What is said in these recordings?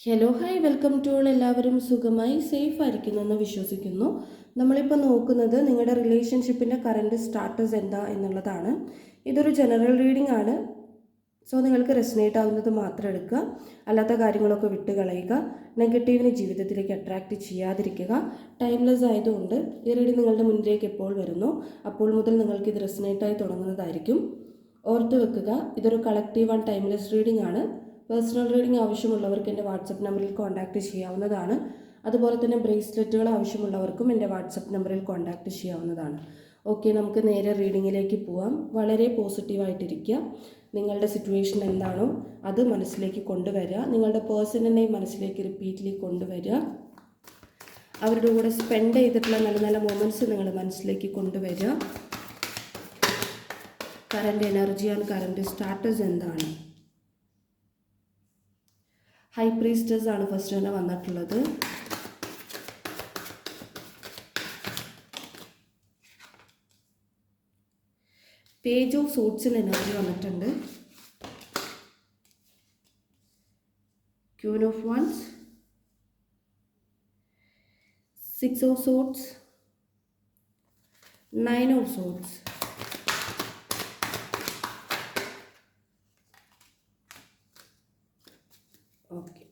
Hello hi welcome to all. എല്ലാവരും സുഖമായി safe ആയിരിക്കുന്നെന്ന് വിശ്വസിക്കുന്നു. നമ്മളിപ്പോൾ നോക്കുന്നത് നിങ്ങളുടെ റിലേഷൻഷിപ്പിൻ്റെ കറൻറ്റ് സ്റ്റാറ്റസ് എന്താ എന്നുള്ളതാണ്. ഇതൊരു ജനറൽ റീഡിംഗ് ആണ്. സോ നിങ്ങൾക്ക് റെസനേറ്റ് ആവുന്നത് മാത്രം എടുക്കുക, അല്ലാത്ത കാര്യങ്ങളൊക്കെ വിട്ട് കളയുക. നെഗറ്റീവിന് ജീവിതത്തിലേക്ക് അട്രാക്റ്റ് ചെയ്യാതിരിക്കുക. ടൈംലെസ് ആയതുകൊണ്ട് ഈ റീഡിംഗ് നിങ്ങളുടെ മുന്നിലേക്ക് എപ്പോൾ വരുന്നു അപ്പോൾ മുതൽ നിങ്ങൾക്ക് ഇത് റെസനേറ്റായി തുടങ്ങുന്നതായിരിക്കും. ഓർത്ത് വെക്കുക, ഇതൊരു കളക്റ്റീവ് ആൻഡ് ടൈംലെസ് റീഡിംഗ് ആണ്. പേഴ്സണൽ റീഡിംഗ് ആവശ്യമുള്ളവർക്ക് എൻ്റെ വാട്സപ്പ് നമ്പറിൽ കോൺടാക്റ്റ് ചെയ്യാവുന്നതാണ്. അതുപോലെ തന്നെ ബ്രേസ്ലെറ്റുകൾ ആവശ്യമുള്ളവർക്കും എൻ്റെ വാട്സപ്പ് നമ്പറിൽ കോൺടാക്റ്റ് ചെയ്യാവുന്നതാണ്. ഓക്കെ, നമുക്ക് നേരെ റീഡിങ്ങിലേക്ക് പോവാം. വളരെ പോസിറ്റീവായിട്ടിരിക്കുക. നിങ്ങളുടെ സിറ്റുവേഷൻ എന്താണോ അത് മനസ്സിലേക്ക് കൊണ്ടുവരിക. നിങ്ങളുടെ പേഴ്സണിനെ മനസ്സിലേക്ക് റിപ്പീറ്റ്ലി കൊണ്ടുവരിക. അവരുടെ കൂടെ സ്പെൻഡ് ചെയ്തിട്ടുള്ള നല്ല നല്ല മൊമെൻറ്റ്സ് നിങ്ങൾ മനസ്സിലേക്ക് കൊണ്ടുവരിക. Current energy and current status എന്താണ്? ഹൈ പ്രീസ്റ്റസ് ആണ് ഫസ്റ്റ് തന്നെ വന്നിട്ടുള്ളത്. പേജ് ഓഫ് സോട്സിൽ എനർജി വന്നിട്ടുണ്ട്. Queen of wands, 6 of swords, 9 of swords. Okay,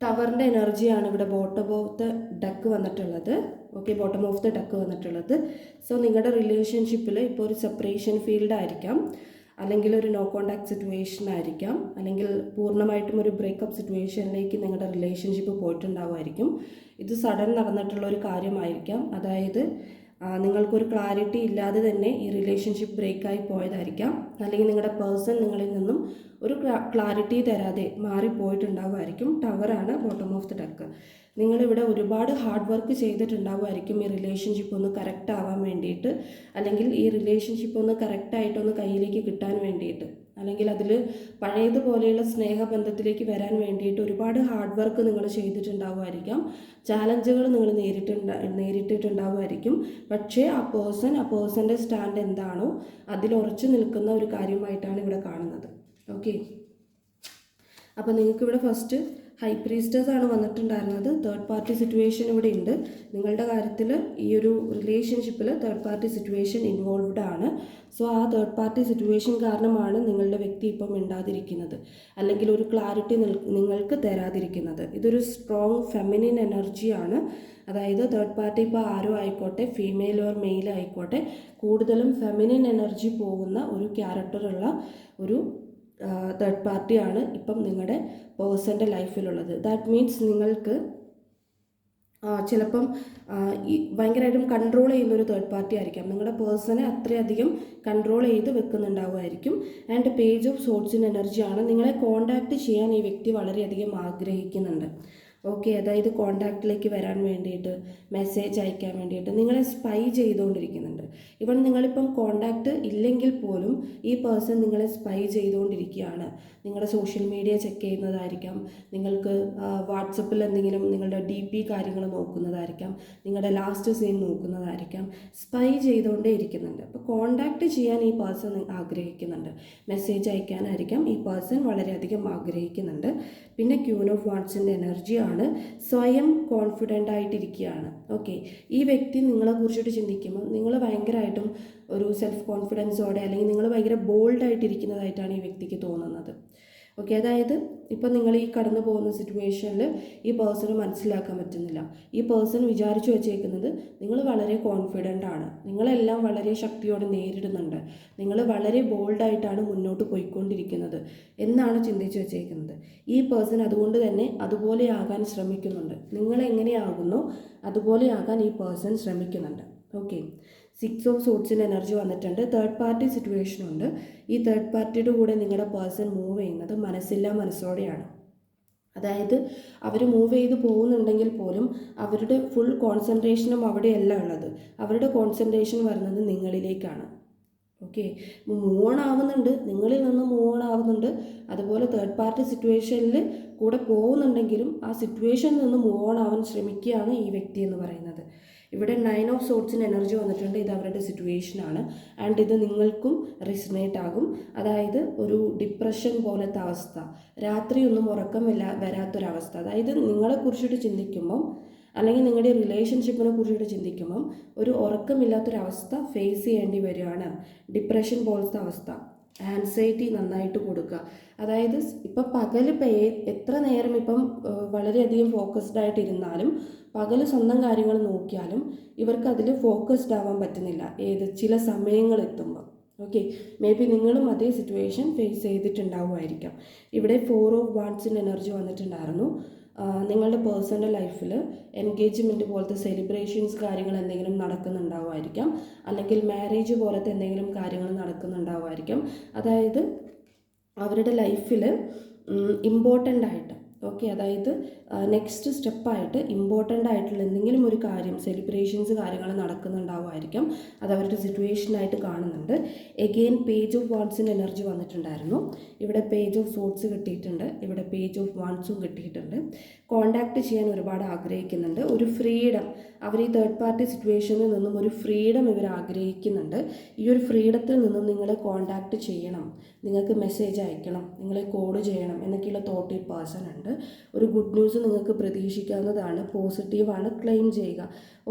ടവറിൻ്റെ എനർജിയാണ് ഇവിടെ ബോട്ടം ഓഫ് ദ ഡക്ക് വന്നിട്ടുള്ളത്. Okay, bottom of the deck വന്നിട്ടുള്ളത്. സോ നിങ്ങളുടെ റിലേഷൻഷിപ്പിൽ ഇപ്പോൾ ഒരു സെപ്പറേഷൻ ഫീൽഡ് ആയിരിക്കാം, അല്ലെങ്കിൽ ഒരു നോ കോണ്ടാക്ട് സിറ്റുവേഷൻ ആയിരിക്കാം, അല്ലെങ്കിൽ പൂർണ്ണമായിട്ടും ഒരു ബ്രേക്കപ്പ് സിറ്റുവേഷനിലേക്ക് നിങ്ങളുടെ റിലേഷൻഷിപ്പ് പോയിട്ടുണ്ടാവുമായിരിക്കും. ഇത് സഡൻ നടന്നിട്ടുള്ള ഒരു കാര്യമായിരിക്കാം. അതായത് നിങ്ങൾക്കൊരു ക്ലാരിറ്റി ഇല്ലാതെ തന്നെ ഈ റിലേഷൻഷിപ്പ് ബ്രേക്കായി പോയതായിരിക്കാം, അല്ലെങ്കിൽ നിങ്ങളുടെ പേഴ്സൺ നിങ്ങളിൽ നിന്നും ഒരു ക്ലാരിറ്റി തരാതെ മാറിപ്പോയിട്ടുണ്ടാവുമായിരിക്കും. ടവറാണ് ബോട്ടം ഓഫ് ദി ഡക്ക്. നിങ്ങളിവിടെ ഒരുപാട് ഹാർഡ് വർക്ക് ചെയ്തിട്ടുണ്ടാവുമായിരിക്കും ഈ റിലേഷൻഷിപ്പ് ഒന്ന് കറക്റ്റ് ആവാൻ വേണ്ടിയിട്ട്, അല്ലെങ്കിൽ ഈ റിലേഷൻഷിപ്പ് ഒന്ന് കറക്റ്റായിട്ടൊന്ന് കയ്യിലേക്ക് കിട്ടാൻ വേണ്ടിയിട്ട്, അല്ലെങ്കിൽ അതിൽ പഴയതുപോലെയുള്ള സ്നേഹബന്ധത്തിലേക്ക് വരാൻ വേണ്ടിയിട്ട് ഒരുപാട് ഹാർഡ് വർക്ക് നിങ്ങൾ ചെയ്തിട്ടുണ്ടാവുമായിരിക്കാം. ചാലഞ്ചുകൾ നിങ്ങൾ നേരിട്ടിട്ടുണ്ടാവുമായിരിക്കും. പക്ഷേ ആ പേഴ്സൻ്റെ സ്റ്റാൻഡ് എന്താണോ അതിൽ ഉറച്ചു നിൽക്കുന്ന ഒരു കാര്യമായിട്ടാണ് ഇവിടെ കാണുന്നത്. ഓക്കെ, അപ്പോൾ നിങ്ങൾക്കിവിടെ ഫസ്റ്റ് ഹൈ പ്രീസ്റ്റസ് ആണ് വന്നിട്ടുണ്ടായിരുന്നത്. തേർഡ് പാർട്ടി സിറ്റുവേഷൻ ഇവിടെ ഉണ്ട്. നിങ്ങളുടെ കാര്യത്തിൽ ഈ ഒരു റിലേഷൻഷിപ്പിൽ തേർഡ് പാർട്ടി സിറ്റുവേഷൻ ഇൻവോൾവ്ഡ് ആണ്. സോ ആ തേർഡ് പാർട്ടി സിറ്റുവേഷൻ കാരണമാണ് നിങ്ങളുടെ വ്യക്തി ഇപ്പം മിണ്ടാതിരിക്കുന്നത്, അല്ലെങ്കിൽ ഒരു ക്ലാരിറ്റി നിങ്ങൾക്ക് തരാതിരിക്കുന്നത്. ഇതൊരു സ്ട്രോങ് ഫെമിനിൻ എനർജിയാണ്. അതായത് തേർഡ് പാർട്ടി ഇപ്പോൾ ആരോ ആയിക്കോട്ടെ, ഫീമെയിൽ ഓർ മെയിൽ ആയിക്കോട്ടെ, കൂടുതലും ഫെമിനിൻ എനർജി പോകുന്ന ഒരു ക്യാരക്ടറുള്ള ഒരു തേർഡ് പാർട്ടിയാണ് ഇപ്പം നിങ്ങളുടെ പേഴ്സൻ്റെ ലൈഫിലുള്ളത്. ദാറ്റ് മീൻസ് നിങ്ങൾക്ക് ചിലപ്പം ഭയങ്കരമായിട്ടും കൺട്രോൾ ചെയ്യുന്ന ഒരു തേർഡ് പാർട്ടി ആയിരിക്കാം. നിങ്ങളുടെ പേഴ്സണെ അത്രയധികം കൺട്രോൾ ചെയ്ത് വെക്കുന്നുണ്ടാവുമായിരിക്കും. ആൻഡ് പേജ് ഓഫ് സോട്സിൻ എനർജിയാണ്. നിങ്ങളെ കോണ്ടാക്ട് ചെയ്യാൻ ഈ വ്യക്തി വളരെയധികം ആഗ്രഹിക്കുന്നുണ്ട്. ഓക്കെ, അതായത് കോണ്ടാക്റ്റിലേക്ക് വരാൻ വേണ്ടിയിട്ട്, മെസ്സേജ് അയക്കാൻ വേണ്ടിയിട്ട് നിങ്ങളെ സ്പൈ ചെയ്തുകൊണ്ടിരിക്കുന്നുണ്ട്. ഇവൺ നിങ്ങളിപ്പം കോണ്ടാക്റ്റ് ഇല്ലെങ്കിൽ പോലും ഈ പേഴ്സൺ നിങ്ങളെ സ്പൈ ചെയ്തുകൊണ്ടിരിക്കുകയാണ്. നിങ്ങളുടെ സോഷ്യൽ മീഡിയ ചെക്ക് ചെയ്യുന്നതായിരിക്കാം, നിങ്ങൾക്ക് വാട്സപ്പിൽ എന്തെങ്കിലും നിങ്ങളുടെ DP കാര്യങ്ങൾ നോക്കുന്നതായിരിക്കാം, നിങ്ങളുടെ ലാസ്റ്റ് സീൻ നോക്കുന്നതായിരിക്കാം. സ്പൈ ചെയ്തുകൊണ്ടേ ഇരിക്കുന്നുണ്ട്. അപ്പോൾ കോണ്ടാക്റ്റ് ചെയ്യാൻ ഈ പേഴ്സൺ ആഗ്രഹിക്കുന്നുണ്ട്. മെസ്സേജ് അയക്കാനായിരിക്കാം ഈ പേഴ്സൺ വളരെയധികം ആഗ്രഹിക്കുന്നുണ്ട്. പിന്നെ ക്യൂൻ ഓഫ് വാൺസിൻ്റെ എനർജിയാണ്. സ്വയം കോൺഫിഡൻ്റ് ആയിട്ടിരിക്കുകയാണ്. ഓക്കെ, ഈ വ്യക്തി നിങ്ങളെ കുറിച്ചിട്ട് ചിന്തിക്കുമ്പോൾ നിങ്ങൾ ഭയങ്കരമായിട്ടും ഒരു സെൽഫ് കോൺഫിഡൻസോടെ, അല്ലെങ്കിൽ നിങ്ങൾ ഭയങ്കര ബോൾഡായിട്ടിരിക്കുന്നതായിട്ടാണ് ഈ വ്യക്തിക്ക് തോന്നുന്നത്. ഓക്കെ, അതായത് ഇപ്പം നിങ്ങൾ ഈ കടന്നു പോകുന്ന സിറ്റുവേഷനിൽ ഈ പേഴ്സണ് മനസ്സിലാക്കാൻ പറ്റുന്നില്ല. ഈ പേഴ്സൺ വിചാരിച്ചു വച്ചേക്കുന്നത് നിങ്ങൾ വളരെ കോൺഫിഡൻ്റ് ആണ്, നിങ്ങളെല്ലാം വളരെ ശക്തിയോടെ നേരിടുന്നുണ്ട്, നിങ്ങൾ വളരെ ബോൾഡായിട്ടാണ് മുന്നോട്ട് പോയിക്കൊണ്ടിരിക്കുന്നത് എന്നാണ് ചിന്തിച്ചു വച്ചേക്കുന്നത്. ഈ പേഴ്സൺ അതുകൊണ്ട് തന്നെ അതുപോലെ ആകാൻ ശ്രമിക്കുന്നുണ്ട്. നിങ്ങളെങ്ങനെയാകുന്നോ അതുപോലെ ആകാൻ ഈ പേഴ്സൺ ശ്രമിക്കുന്നുണ്ട്. ഓക്കെ, 6 ഓഫ് സോട്സിൻ്റെ എനർജി വന്നിട്ടുണ്ട്. തേർഡ് പാർട്ടി സിറ്റുവേഷൻ ഉണ്ട്. ഈ തേർഡ് പാർട്ടിയുടെ കൂടെ നിങ്ങളുടെ പേഴ്സൺ മൂവ് ചെയ്യുന്നത് മനസ്സില്ലാ മനസ്സോടെയാണ്. അതായത് അവർ മൂവ് ചെയ്ത് പോകുന്നുണ്ടെങ്കിൽ പോലും അവരുടെ ഫുൾ കോൺസെൻട്രേഷനും അവിടെയല്ല ഉള്ളത്. അവരുടെ കോൺസെൻട്രേഷൻ വരുന്നത് നിങ്ങളിലേക്കാണ്. ഓക്കെ, മൂവ് ഓൺ ആവുന്നുണ്ട്, നിങ്ങളിൽ നിന്ന് മൂവ് ഓൺ ആവുന്നുണ്ട്. അതുപോലെ തേർഡ് പാർട്ടി സിറ്റുവേഷനിൽ കൂടെ പോകുന്നുണ്ടെങ്കിലും ആ സിറ്റുവേഷനിൽ നിന്ന് മൂവ് ഓൺ ആവാൻ ശ്രമിക്കുകയാണ് ഈ വ്യക്തി എന്ന് പറയുന്നത്. ഇവിടെ 9 ഓഫ് സോർട്സിന് എനർജി വന്നിട്ടുണ്ട്. ഇത് അവരുടെ സിറ്റുവേഷനാണ് ആൻഡ് ഇത് നിങ്ങൾക്കും റെസിനേറ്റ് ആകും. അതായത് ഒരു ഡിപ്രഷൻ പോലത്തെ അവസ്ഥ, രാത്രിയൊന്നും ഉറക്കമില്ല വരാത്തൊരവസ്ഥ, അതായത് നിങ്ങളെക്കുറിച്ചിട്ട് ചിന്തിക്കുമ്പം അല്ലെങ്കിൽ നിങ്ങളുടെ റിലേഷൻഷിപ്പിനെ കുറിച്ചിട്ട് ചിന്തിക്കുമ്പം ഒരു ഉറക്കമില്ലാത്തൊരവസ്ഥ ഫേസ് ചെയ്യേണ്ടി വരികയാണ്. ഡിപ്രഷൻ പോലത്തെ അവസ്ഥ, ആൻസൈറ്റി നന്നായിട്ട് കൊടുക്കുക. അതായത് ഇപ്പം പകൽ എത്ര നേരം ഇപ്പം വളരെയധികം ഫോക്കസ്ഡ് ആയിട്ടിരുന്നാലും പകൽ സ്വന്തം കാര്യങ്ങൾ നോക്കിയാലും ഇവർക്ക് അതിൽ ഫോക്കസ്ഡ് ആവാൻ പറ്റുന്നില്ല. ചില സമയങ്ങൾ എത്തുമ്പോൾ. ഓക്കെ, മേ ബി നിങ്ങളും അതേ സിറ്റുവേഷൻ ഫേസ് ചെയ്തിട്ടുണ്ടാവുമായിരിക്കാം. ഇവിടെ 4 ഓഫ് വാണ്ട്സിൻ്റെ എനർജി വന്നിട്ടുണ്ടായിരുന്നു. നിങ്ങളുടെ പേഴ്സണൽ ലൈഫിൽ എൻഗേജ്മെൻറ്റ് പോലത്തെ സെലിബ്രേഷൻസ് കാര്യങ്ങൾ എന്തെങ്കിലും നടക്കുന്നുണ്ടാവുമായിരിക്കാം, അല്ലെങ്കിൽ മാരേജ് പോലത്തെ എന്തെങ്കിലും കാര്യങ്ങൾ നടക്കുന്നുണ്ടാവുമായിരിക്കാം. അതായത് അവരുടെ ലൈഫിൽ ഇമ്പോർട്ടൻ്റ് ആയിട്ട്, ഓക്കെ, അതായത് നെക്സ്റ്റ് സ്റ്റെപ്പായിട്ട് ഇമ്പോർട്ടൻ്റ് ആയിട്ടുള്ള എന്തെങ്കിലും ഒരു കാര്യം, സെലിബ്രേഷൻസ് കാര്യങ്ങൾ നടക്കുന്നുണ്ടാവുമായിരിക്കാം. അത് അവരുടെ സിറ്റുവേഷനായിട്ട് കാണുന്നുണ്ട്. എഗെയിൻ പേജ് ഓഫ് വാണ്ട്സിൻ്റെ എനർജി വന്നിട്ടുണ്ടായിരുന്നു. ഇവിടെ പേജ് ഓഫ് സോർട്സ് കിട്ടിയിട്ടുണ്ട്, ഇവിടെ പേജ് ഓഫ് വാണ്ട്സും കിട്ടിയിട്ടുണ്ട്. കോണ്ടാക്ട് ചെയ്യാൻ ഒരുപാട് ആഗ്രഹിക്കുന്നുണ്ട്. ഒരു ഫ്രീഡം, അവർ ഈ തേർഡ് പാർട്ടി സിറ്റുവേഷനിൽ നിന്നും ഒരു ഫ്രീഡം ഇവർ ആഗ്രഹിക്കുന്നുണ്ട്. ഈ ഒരു ഫ്രീഡത്തിൽ നിന്നും നിങ്ങളെ കോണ്ടാക്ട് ചെയ്യണം, നിങ്ങൾക്ക് മെസ്സേജ് അയക്കണം, നിങ്ങളെ കോൾ ചെയ്യണം എന്നൊക്കെയുള്ള തോട്ട് ഈ പേഴ്സൺ ഉണ്ട്. ഒരു ഗുഡ് ന്യൂസ് നിങ്ങൾക്ക് പ്രതീക്ഷിക്കാവുന്നതാണ്. പോസിറ്റീവാണ്, ക്ലെയിം ചെയ്യുക.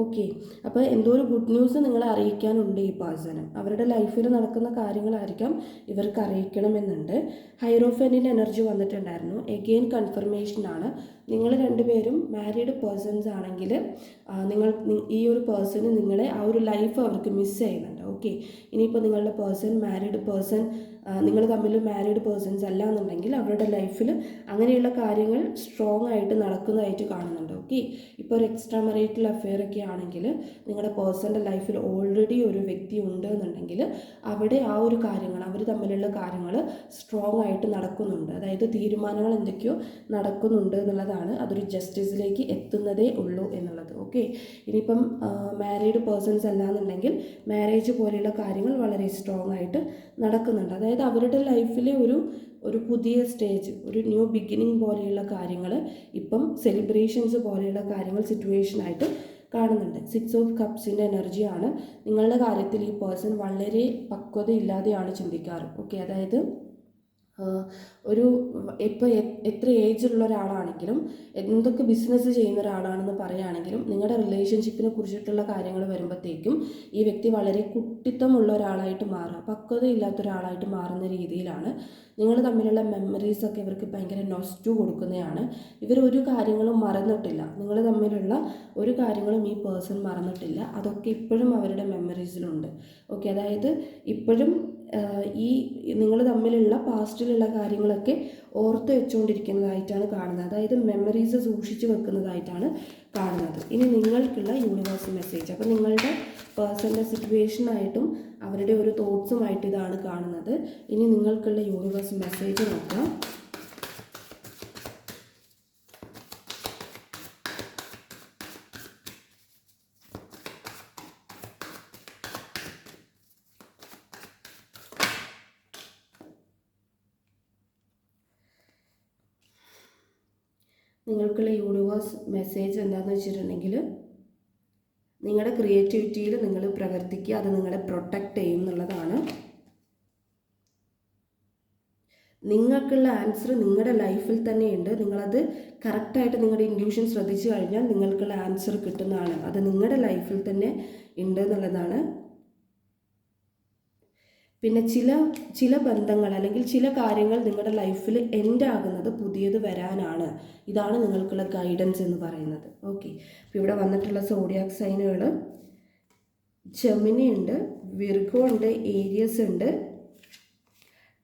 ഓക്കെ, അപ്പോൾ എന്തോ ഒരു ഗുഡ് ന്യൂസ് നിങ്ങളെ അറിയിക്കാനുണ്ട് ഈ പേഴ്സണ്. അവരുടെ ലൈഫിൽ നടക്കുന്ന കാര്യങ്ങളായിരിക്കാം ഇവർക്ക് അറിയിക്കണമെന്നുണ്ട്. ഹൈറോഫൻറ്റിൻ്റെ എനർജി വന്നിട്ടുണ്ടായിരുന്നു. എഗെയിൻ കൺഫർമേഷനാണ്. നിങ്ങൾ രണ്ടുപേരും മാരീഡ് പേഴ്സൺസ് ആണെങ്കിൽ ഈ ഒരു പേഴ്സണ് നിങ്ങളെ ആ ഒരു ലൈഫ് അവർക്ക് മിസ് ചെയ്യുന്നുണ്ട്. ഓക്കെ, ഇനിയിപ്പോൾ നിങ്ങളുടെ പേഴ്സൺ മാരീഡ് പേഴ്സൺ, നിങ്ങൾ തമ്മിൽ മാരീഡ് പേഴ്സൺസ് അല്ല എന്നുണ്ടെങ്കിൽ അവരുടെ ലൈഫിൽ അങ്ങനെയുള്ള കാര്യങ്ങൾ സ്ട്രോങ് ആയിട്ട് നടക്കുന്നതായിട്ട് കാണുന്നുണ്ട്. ഓക്കെ, ഇപ്പോൾ ഒരു എക്സ്ട്രാ മറൈറ്റൽ അഫെയർ ഒക്കെ ആണെങ്കിൽ നിങ്ങളുടെ പേഴ്സൻ്റെ ലൈഫിൽ ഓൾറെഡി ഒരു വ്യക്തി ഉണ്ട് എന്നുണ്ടെങ്കിൽ അവിടെ ആ ഒരു കാര്യങ്ങൾ, അവർ തമ്മിലുള്ള കാര്യങ്ങൾ സ്ട്രോങ് ആയിട്ട് നടക്കുന്നുണ്ട്. അതായത് തീരുമാനങ്ങൾ എന്തൊക്കെയോ നടക്കുന്നുണ്ട് എന്നുള്ളതാണ്. അതൊരു ജസ്റ്റിസിലേക്ക് എത്തുന്നതേ ഉള്ളൂ എന്നുള്ളത്. ഓക്കെ, ഇനിയിപ്പം മാരീഡ് പേഴ്സൺസ് അല്ല എന്നുണ്ടെങ്കിൽ മാരേജ് പോലെയുള്ള കാര്യങ്ങൾ വളരെ സ്ട്രോങ് ആയിട്ട് നടക്കുന്നുണ്ട്. അതായത് അവരുടെ ലൈഫിലെ ഒരു പുതിയ സ്റ്റേജ്, ഒരു ന്യൂ ബിഗിനിങ് പോലെയുള്ള കാര്യങ്ങൾ, ഇപ്പം സെലിബ്രേഷൻസ് പോലെയുള്ള കാര്യങ്ങൾ സിറ്റുവേഷനായിട്ട് കാണുന്നുണ്ട്. 6 ഓഫ് കപ്സിൻ്റെ എനർജിയാണ്. നിങ്ങളുടെ കാര്യത്തിൽ ഈ പേഴ്സൺ വളരെ പക്വതയില്ലാതെയാണ് ചിന്തിക്കാറ്. ഓക്കെ, അതായത് ഇപ്പോൾ എത്ര ഏജുള്ള ഒരാളാണെങ്കിലും എന്തൊക്കെ ബിസിനസ് ചെയ്യുന്ന ഒരാളാണെന്ന് പറയുകയാണെങ്കിലും നിങ്ങളുടെ റിലേഷൻഷിപ്പിനെ കുറിച്ചിട്ടുള്ള കാര്യങ്ങൾ വരുമ്പോഴത്തേക്കും ഈ വ്യക്തി വളരെ കുട്ടിത്തമുള്ള ഒരാളായിട്ട് മാറുക, പക്വതയില്ലാത്ത ഒരാളായിട്ട് മാറുന്ന രീതിയിലാണ്. നിങ്ങൾ തമ്മിലുള്ള മെമ്മറീസൊക്കെ ഇവർക്ക് ഭയങ്കര നൊസ്റ്റു കൊടുക്കുന്നതാണ്. ഇവർ ഒരു കാര്യങ്ങളും മറന്നിട്ടില്ല, നിങ്ങൾ തമ്മിലുള്ള ഒരു കാര്യങ്ങളും ഈ പേഴ്സൺ മറന്നിട്ടില്ല. അതൊക്കെ ഇപ്പോഴും അവരുടെ മെമ്മറീസിലുണ്ട്. ഓക്കെ, അതായത് ഇപ്പോഴും ഈ നിങ്ങൾ തമ്മിലുള്ള പാസ്റ്റിലുള്ള കാര്യങ്ങളൊക്കെ ഓർത്ത് വെച്ചുകൊണ്ടിരിക്കുന്നതായിട്ടാണ് കാണുന്നത്. അതായത് മെമ്മറീസ് സൂക്ഷിച്ച് വെക്കുന്നതായിട്ടാണ് കാണുന്നത്. ഇനി നിങ്ങൾക്കുള്ള യൂണിവേഴ്സ് മെസ്സേജ്, അപ്പോൾ നിങ്ങളുടെ പേഴ്സൻ്റെ സിറ്റുവേഷനായിട്ടും അവരുടെ ഒരു തോട്ട്സുമായിട്ട് ഇതാണ് കാണുന്നത്. ഇനി നിങ്ങൾക്കുള്ള യൂണിവേഴ്സ് മെസ്സേജ് നോക്കാം. നിങ്ങൾക്കുള്ള യൂണിവേഴ്സ് മെസ്സേജ് എന്താണെന്ന് വെച്ചിട്ടുണ്ടെങ്കിൽ, നിങ്ങളുടെ ക്രിയേറ്റിവിറ്റിയിൽ നിങ്ങൾ പ്രവർത്തിക്കുക, അത് നിങ്ങളെ പ്രൊട്ടക്റ്റ് ചെയ്യും എന്നുള്ളതാണ്. നിങ്ങൾക്കുള്ള ആൻസർ നിങ്ങളുടെ ലൈഫിൽ തന്നെയുണ്ട്. നിങ്ങളത് കറക്റ്റായിട്ട് നിങ്ങളുടെ ഇൻഡ്യൂഷൻ ശ്രദ്ധിച്ചു കഴിഞ്ഞാൽ നിങ്ങൾക്കുള്ള ആൻസർ കിട്ടുന്നതാണ്. അത് നിങ്ങളുടെ ലൈഫിൽ തന്നെ ഉണ്ട് എന്നുള്ളതാണ്. പിന്നെ ചില ബന്ധങ്ങൾ അല്ലെങ്കിൽ ചില കാര്യങ്ങൾ നിങ്ങളുടെ ലൈഫിൽ എൻഡ് ആകുന്നത് പുതിയത് വരാനാണ്. ഇതാണ് നിങ്ങൾക്കുള്ള ഗൈഡൻസ് എന്ന് പറയുന്നത്. ഓക്കെ, അപ്പോൾ ഇവിടെ വന്നിട്ടുള്ള സോഡിയാക് സൈനുകൾ ജെമിനി ഉണ്ട്, വിർഗോ ഉണ്ട്, ഏരിയസ് ഉണ്ട്,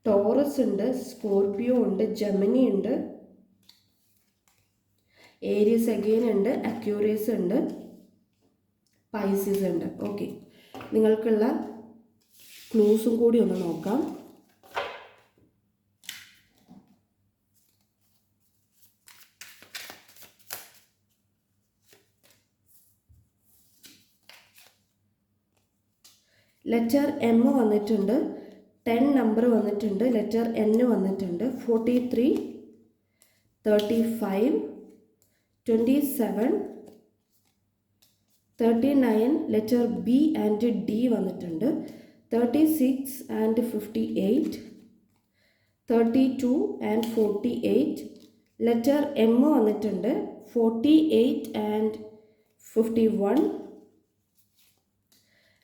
ടോറസ് ഉണ്ട്, സ്കോർപിയോ ഉണ്ട്, ജെമിനി ഉണ്ട്, ഏരിയസ് അഗെയിൻ ഉണ്ട്, അക്യൂറിയസ് ഉണ്ട്, പൈസിസ് ഉണ്ട്. ഓക്കെ, നിങ്ങൾക്കുള്ള ക്ലൂസും കൂടി ഒന്ന് നോക്കാം. ലെറ്റർ എം വന്നിട്ടുണ്ട്, 10 നമ്പർ വന്നിട്ടുണ്ട്, ലെറ്റർ എൻ വന്നിട്ടുണ്ട്, 43, 35, 27, 39 ലെറ്റർ ബി ആൻഡ് ഡി വന്നിട്ടുണ്ട്. 36 ആൻഡ് 58, 32 ആൻഡ് 48. ലെറ്റർ എം വന്നിട്ടുണ്ട്. 48 ആൻഡ് 51.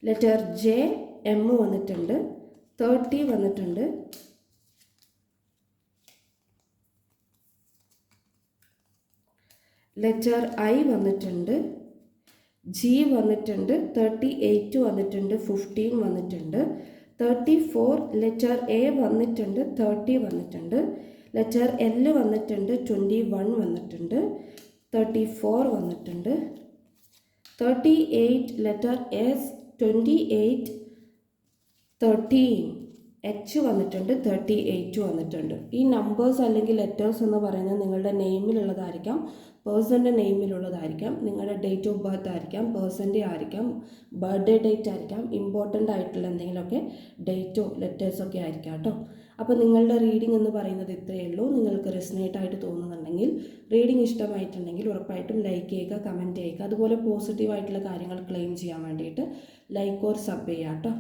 ലെറ്റർ ജെ എം വന്നിട്ടുണ്ട്. 30 വന്നിട്ടുണ്ട്. ലെറ്റർ ഐ വന്നിട്ടുണ്ട്. ജി വന്നിട്ടുണ്ട്. 38 വന്നിട്ടുണ്ട്. 15 വന്നിട്ടുണ്ട്. 34 ലെറ്റർ എ വന്നിട്ടുണ്ട്. 30 വന്നിട്ടുണ്ട്. ലെറ്റർ എൽ വന്നിട്ടുണ്ട്. 21 വന്നിട്ടുണ്ട്. 34 വന്നിട്ടുണ്ട്. 38 ലെറ്റർ എസ് 28, 13. എച്ച് വന്നിട്ടുണ്ട്. 38 വന്നിട്ടുണ്ട്. ഈ നമ്പേഴ്സ് അല്ലെങ്കിൽ ലെറ്റേഴ്സ് എന്ന് പറയുന്നത് നിങ്ങളുടെ നെയിമിലുള്ളതായിരിക്കാം, പേഴ്സൻ്റെ നെയിമിലുള്ളതായിരിക്കാം, നിങ്ങളുടെ ഡേറ്റ് ഓഫ് ബർത്ത് ആയിരിക്കാം, പേഴ്സൻ്റെ ആയിരിക്കാം, ബർത്ത്ഡേ ഡേറ്റ് ആയിരിക്കാം, ഇമ്പോർട്ടൻ്റ് ആയിട്ടുള്ള എന്തെങ്കിലുമൊക്കെ ഡേറ്റോ ലെറ്റേഴ്സൊക്കെ ആയിരിക്കാം കേട്ടോ. അപ്പോൾ നിങ്ങളുടെ റീഡിംഗ് എന്ന് പറയുന്നത് ഇത്രയേ ഉള്ളൂ. നിങ്ങൾക്ക് റെസനേറ്റ് ആയിട്ട് തോന്നുന്നുണ്ടെങ്കിൽ, റീഡിംഗ് ഇഷ്ടമായിട്ടുണ്ടെങ്കിൽ ഉറപ്പായിട്ടും ലൈക്ക് ചെയ്യുക, കമൻറ്റ് ചെയ്യുക. അതുപോലെ പോസിറ്റീവായിട്ടുള്ള കാര്യങ്ങൾ ക്ലെയിം ചെയ്യാൻ വേണ്ടിയിട്ട് ലൈക്ക് ഓർ സബ് ചെയ്യുക കേട്ടോ.